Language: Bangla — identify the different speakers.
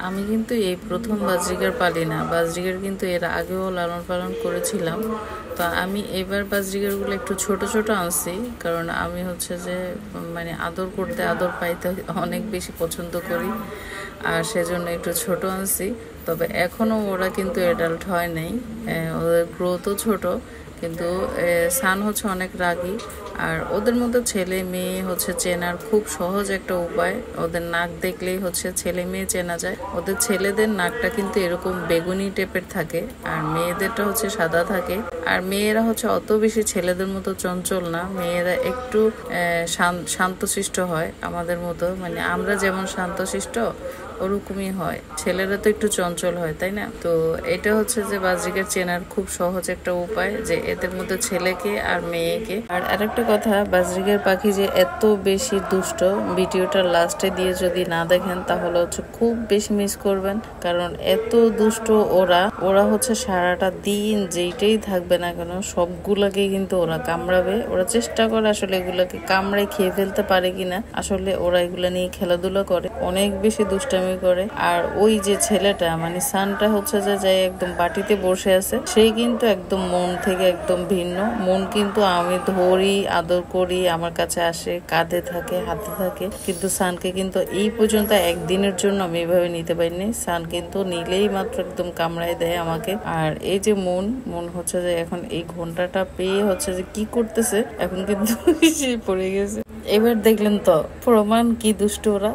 Speaker 1: আমি কিন্তু এই প্রথম বাজরিগার পালি না। বাজরিগার কিন্তু এর আগেও লালন পালন করেছিলাম। তো আমি এবার বাজরিগারগুলো একটু ছোট ছোট আনছি, কারণ আমি হচ্ছে যে মানে আদর করতে আদর পাইতে অনেক বেশি পছন্দ করি, আর সেজন্য একটু ছোট আনছি। তবে এখনও ওরা কিন্তু অ্যাডাল্ট হয় নাই, ওদের গ্রোথও ছোট, কিন্তু সান হচ্ছে অনেক রাগী। আর ওদের মধ্যে ছেলে মেয়ে হচ্ছে চেনার খুব সহজ একটা উপায়, ওদের নাক দেখলেই হচ্ছে ছেলে মেয়ে চেনা যায়। ওদের ছেলেদের নাকটা কিন্তু এরকম বেগুনি টাইপের থাকে, আর মেয়েদেরটা হচ্ছে সাদা থাকে। আর মেয়েরা হচ্ছে অত বেশি ছেলেদের মতো চঞ্চল না, মেয়েরা একটু শান্তশিষ্ট হয় আমাদের মতো, মানে আমরা যেমন শান্তশিষ্ট ওরকমই হয়। ছেলেরা তো একটু চঞ্চল হয়, তাই না? তো এটা হচ্ছে যে বাজরিকার চেনার খুব সহজ একটা উপায়, যে এদের মধ্যে ছেলেকে আর মেয়েকে। আর আরেকটা কথা, বাজরিকার পাখি যে এত বেশি দুষ্ট, ভিডিওটা লাস্টে দিয়ে যদি না দেখেন তাহলে হচ্ছে খুব বেশি মিস করবেন, কারণ এত দুষ্ট ওরা ওরা হচ্ছে সারাটা দিন যেইটাই থাকবে না কেন সবগুলাকে কিন্তু ওরা কামড়াবে। ওরা চেষ্টা করে আসলে এগুলাকে কামড়ায় খেয়ে ফেলতে পারে কিনা, আসলে ওরা এগুলা নিয়ে খেলাধুলা করে, অনেক বেশি দুষ্টামি করে। আর ওই যে ছেলেটা মানে সানটা হচ্ছে যে যাই একদম বাটিতে বসে আছে, সেই কিন্তু একদম মন থেকে একদম ভিন্ন। মন কিন্তু আমি ধরি, আদর করি, আমার কাছে আসে, কাঁধে থাকে, হাতে থাকে, কিন্তু সানকে কিন্তু এই পর্যন্ত একদিনের জন্য আমি এভাবে নিতে পারিনি। সান কিন্তু নিলেই মাত্র একদম কামড়ায় দেয় আমাকে। আর এই যে মন মন হচ্ছে যে এখন এই ঘন্টাটা পেয়ে হচ্ছে যে কি করতেছে, এখন কিন্তু পড়ে গেছে। এবার দেখলেন তো প্রমাণ কি দুষ্ট ওরা।